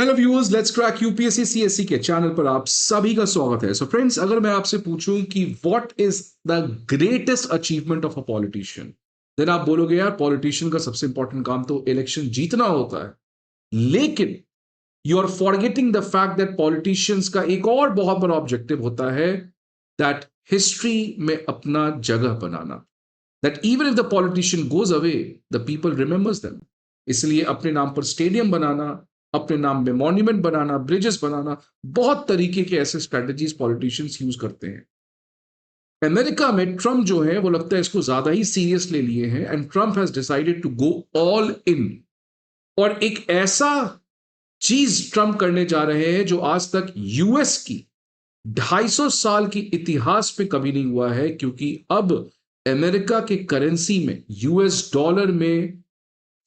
Hello viewers, let's crack UPSC CSC के channel पर आप सभी का स्वागत है। सो फ्रेंड्स, अगर मैं आपसे पूछूं कि what is the greatest achievement of a politician, then आप बोलोगे यार पॉलिटिशियन का सबसे इंपॉर्टेंट काम तो इलेक्शन जीतना होता है। लेकिन you are forgetting the fact that politicians का एक और बहुत बड़ा ऑब्जेक्टिव होता है, दैट हिस्ट्री में अपना जगह बनाना। That even if the politician goes away, the people remembers them. इसलिए अपने नाम पर स्टेडियम बनाना, अपने नाम में मॉन्यूमेंट बनाना, ब्रिजेस बनाना, बहुत तरीके के ऐसे स्ट्रेटजीज पॉलिटिशियंस यूज करते हैं। अमेरिका में ट्रम्प जो है वो लगता है इसको ज्यादा ही सीरियस ले लिए हैं, and Trump has decided to go all in. और एक ऐसा चीज ट्रम्प करने जा रहे हैं जो आज तक यूएस की 250 साल की इतिहास में कभी नहीं हुआ है, क्योंकि अब अमेरिका के करेंसी में, यूएस डॉलर में,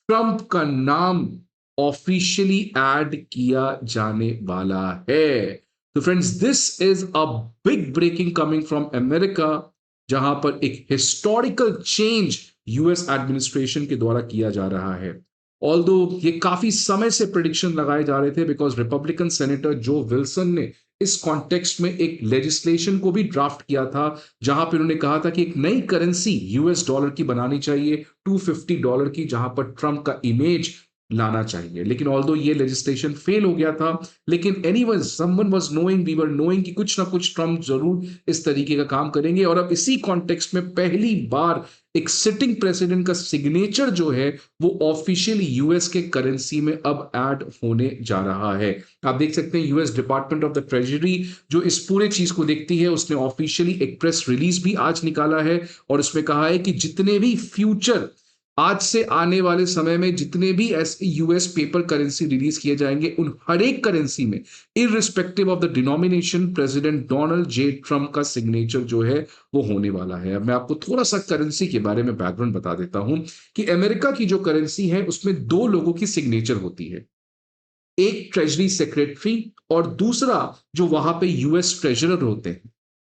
ट्रंप का नाम ऑफिशियली ऐड किया जाने वाला है। तो friends, this is a big breaking coming from America, जहां पर एक हिस्टोरिकल चेंज यूएस एडमिनिस्ट्रेशन के द्वारा किया जा रहा है। ऑल्दो ये काफी समय से प्रिडिक्शन लगाए जा रहे थे, बिकॉज रिपब्लिकन सेनेटर जो विल्सन ने इस कॉन्टेक्स्ट में एक लेजिस्लेशन को भी ड्राफ्ट किया था, जहां पर उन्होंने कहा था कि एक नई करेंसी यूएस डॉलर की बनानी चाहिए, $250 की, जहां पर ट्रंप का इमेज लाना चाहिए। लेकिन ऑल्दो ये लेजिस्लेशन फेल हो गया था, लेकिन anyone someone was knowing, we were knowing कि कुछ ना कुछ ट्रंप जरूर इस तरीके का काम करेंगे। और अब इसी कॉन्टेक्स्ट में पहली बार एक सिटिंग प्रेसिडेंट का सिग्नेचर जो है वो ऑफिशियली यूएस के करेंसी में अब ऐड होने जा रहा है। आप देख सकते हैं US department of the treasury जो इस पूरे चीज को देखती है, उसने ऑफिशियली एक प्रेस रिलीज भी आज निकाला है, और उसमें कहा है कि जितने भी फ्यूचर, आज से आने वाले समय में जितने भी ऐसे यूएस पेपर करेंसी रिलीज किए जाएंगे, उन हर एक करेंसी में, irrespective of the denomination, president Donald J Trump का सिग्नेचर जो है वो होने वाला है। अब मैं आपको थोड़ा सा करेंसी के बारे में बैकग्राउंड बता देता हूं कि अमेरिका की जो करेंसी है उसमें दो लोगों की सिग्नेचर होती है, एक ट्रेजरी सेक्रेटरी और दूसरा जो वहां पे यूएस ट्रेजरर होते हैं।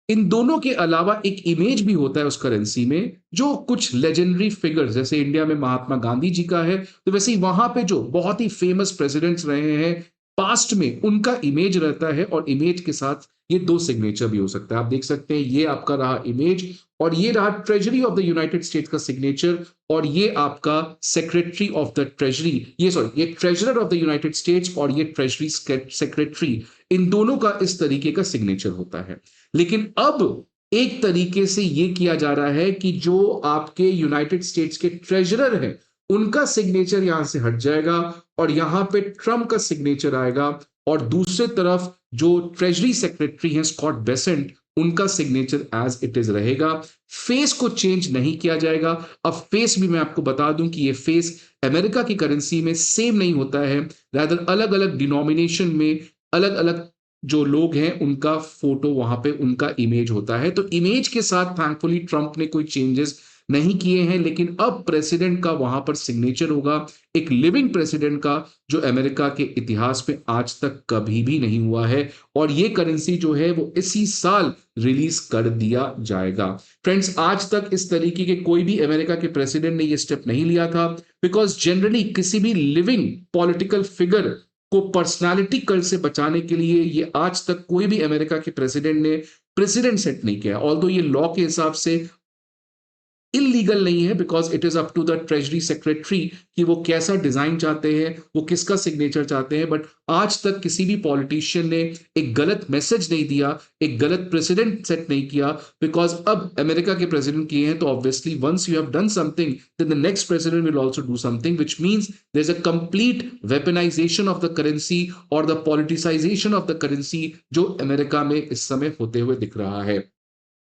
इन दोनों के अलावा एक इमेज भी होता है उस करेंसी में, जो कुछ लेजेंडरी फिगर्स, जैसे इंडिया में महात्मा गांधी जी का है, तो वैसे ही वहां पे जो बहुत ही फेमस प्रेसिडेंट्स रहे हैं पास्ट में, उनका इमेज रहता है, और इमेज के साथ ये दो सिग्नेचर भी हो सकता है। आप देख सकते हैं ये आपका रहा इमेज, और ये रहा treasury of the United states का सिग्नेचर, और ये आपका सेक्रेटरी ऑफ द ट्रेजरी, ये treasurer of the United states, और ये ट्रेजरी सेक्रेटरी, इन दोनों का इस तरीके का सिग्नेचर होता है। लेकिन अब एक तरीके से यह किया जा रहा है कि जो आपके यूनाइटेड स्टेट्स के ट्रेजरर हैं उनका सिग्नेचर यहां से हट जाएगा, और यहां पे ट्रंप का सिग्नेचर आएगा, और दूसरे तरफ जो ट्रेजरी सेक्रेटरी हैं स्कॉट बेसेंट, उनका सिग्नेचर एज इट इज रहेगा। फेस को चेंज नहीं किया जाएगा। अब फेस भी मैं आपको बता दूं कि ये फेस अमेरिका की करेंसी में सेम नहीं होता है, रादर अलग अलग डिनोमिनेशन में अलग अलग जो लोग हैं उनका फोटो वहां पे, उनका इमेज होता है। तो इमेज के साथ थैंकफुली ट्रंप ने कोई चेंजेस नहीं किए हैं, लेकिन अब प्रेसिडेंट का वहां पर सिग्नेचर होगा, एक लिविंग प्रेसिडेंट का, जो अमेरिका के इतिहास में आज तक कभी भी नहीं हुआ है। और ये करेंसी जो है वो इसी साल रिलीज कर दिया जाएगा। फ्रेंड्स, आज तक इस तरीके के कोई भी अमेरिका के प्रेसिडेंट ने ये स्टेप नहीं लिया था, बिकॉज जनरली किसी भी लिविंग पॉलिटिकल फिगर को पर्सनालिटी कल्ट से बचाने के लिए ये आज तक कोई भी अमेरिका के प्रेसिडेंट ने प्रेसिडेंट सेट नहीं किया। ऑल्दो ये लॉ के हिसाब से इलीगल नहीं है, because it is up to the treasury secretary कि वो कैसा डिजाइन चाहते हैं, वो किसका सिग्नेचर चाहते हैं। बट आज तक किसी भी पॉलिटिशियन ने एक गलत मैसेज नहीं दिया, एक गलत प्रेसिडेंट सेट नहीं किया, बिकॉज अब अमेरिका के प्रेसिडेंट किए हैं, तो obviously once you have done something, then the next president will also do something, which means there is a complete weaponisation of the currency और the politicisation of the currency, जो America में इस समय होते हुए दिख रहा है।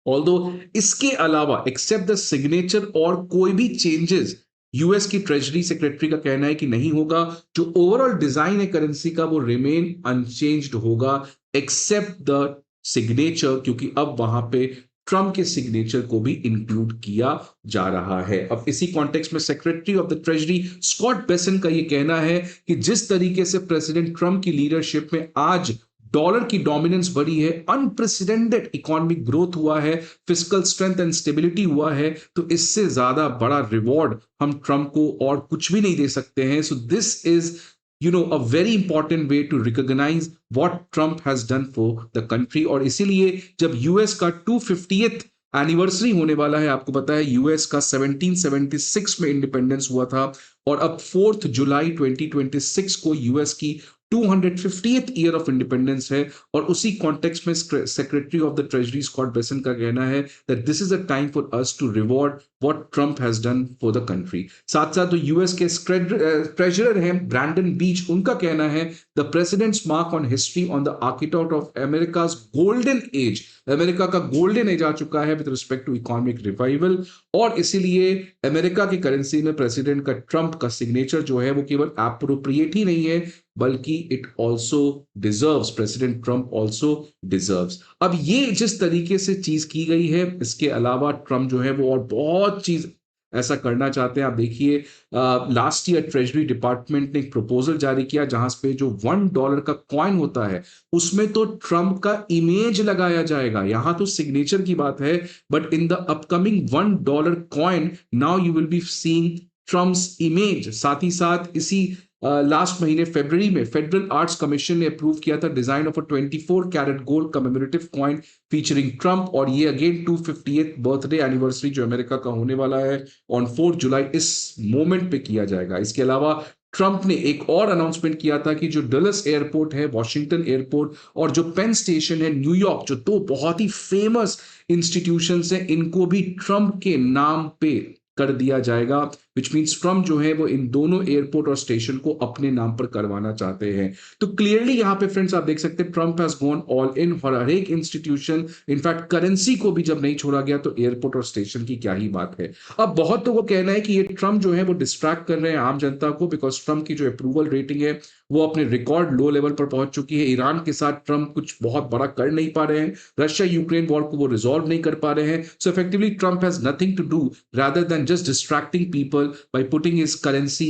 ऑल्दो इसके अलावा एक्सेप्ट द सिग्नेचर और कोई भी चेंजेस यूएस की ट्रेजरी सेक्रेटरी का कहना है कि नहीं होगा। जो ओवरऑल डिजाइन है करेंसी का वो रिमेन अनचेंज्ड होगा, एक्सेप्ट द सिग्नेचर, क्योंकि अब वहां पे ट्रंप के सिग्नेचर को भी इंक्लूड किया जा रहा है। अब इसी कॉन्टेक्स्ट में secretary of the treasury Scott Bessent का यह कहना है कि जिस तरीके से प्रेसिडेंट ट्रंप की लीडरशिप में आज डॉलर की डोमिनेंस बढ़ी है, अनप्रेसिडेंटेड इकोनॉमिक ग्रोथ हुआ है, फिस्कल स्ट्रेंथ एंड स्टेबिलिटी हुआ है, तो इससे ज्यादा बड़ा रिवॉर्ड हम ट्रंप को और कुछ भी नहीं दे सकते हैं। So this is a very important way to recognize what Trump has done for the country. और इसीलिए जब यूएस का 250th एनिवर्सरी होने वाला है, आपको पता है यूएस का 1776 में इंडिपेंडेंस हुआ था, और अब 4 जुलाई 2026 को यूएस की 250th ईयर ऑफ इंडिपेंडेंस है। और उसी कॉन्टेक्स्ट में secretary of the treasury Scott Bessent का कहना है that this is a time for us to reward what Trump has done for the country. साथ साथ जो यूएस के ट्रेजरर हैं ब्रैंडन बीच, उनका कहना है the president's mark on history on the architect of America's golden age. America का golden age आ चुका है with respect to economic revival, और इसीलिए अमेरिका की करेंसी में प्रेसिडेंट का ट्रम्प का सिग्नेचर जो है वो केवल एप्रोप्रिएट ही नहीं है बल्कि it also deserves, president Trump also deserves. अब ये जिस तरीके से चीज की गई है, इसके अलावा ट्रम्प जो है वो और बहुत चीज ऐसा करना चाहते हैं। आप देखिए लास्ट ईयर ट्रेजरी डिपार्टमेंट ने एक प्रपोजल जारी किया जहां पे जो $1 का कॉइन होता है उसमें तो ट्रम्प का इमेज लगाया जाएगा। यहां तो सिग्नेचर की बात है, but in the upcoming $1 coin now you will be seeing Trump's image. साथ ही साथ इसी लास्ट महीने फरवरी में फेडरल आर्ट्स कमीशन ने अप्रूव किया था design of a 24 carat gold commemorative coin featuring Trump, और ये अगेन 250th बर्थडे एनिवर्सरी जो अमेरिका का होने वाला है ऑन 4 जुलाई इस मोमेंट पे किया जाएगा। इसके अलावा ट्रम्प ने एक और अनाउंसमेंट किया था कि जो डलस एयरपोर्ट है, वॉशिंगटन एयरपोर्ट और जो पेन स्टेशन है न्यूयॉर्क, जो दो बहुत ही फेमस इंस्टीट्यूशंस हैं, इनको भी ट्रम्प के नाम पे कर दिया जाएगा, विच मीन्स ट्रम्प जो है वो इन दोनों एयरपोर्ट और स्टेशन को अपने नाम पर करवाना चाहते हैं। तो क्लियरली यहां पे फ्रेंड्स आप देख सकते हैं Trump has gone all in for her एक इंस्टीट्यूशन। इनफैक्ट करेंसी को भी जब नहीं छोड़ा गया तो एयरपोर्ट और स्टेशन की क्या ही बात है। अब बहुत लोगों का कहना है कि ये ट्रम्प जो है वो डिस्ट्रैक्ट कर रहे हैं आम जनता को, बिकॉज ट्रम्प की जो अप्रूवल रेटिंग है वो अपने रिकॉर्ड लो लेवल पर पहुंच चुकी है। ईरान के साथ ट्रम्प कुछ बहुत बड़ा कर नहीं पा रहे हैं, रशिया यूक्रेन वॉर को वो रिजॉल्व नहीं कर पा रहे हैं। So effectively Trump has nothing to do rather than just distracting people by putting his currency,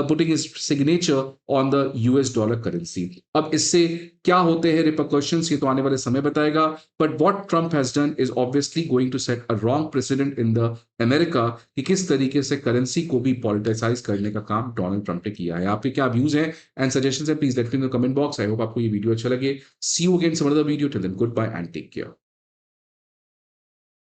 putting his signature on the US dollar currency. अब इससे क्या होते हैं रिpercussions, ये तो आने वाले समय बताएगा। But what Trump has done is obviously going to set a wrong precedent in the America कि किस तरीके से करेंसी को भी पॉलिटिसाइज करने का काम डोनाल्ड ट्रम्प ने किया है। आपके क्या व्यूज हैं एंड सजेशंस हैं, please let me in the comment box. I hope आपको ये वीडियो अच्छा लगे। See you again some other video, till then goodbye and take care.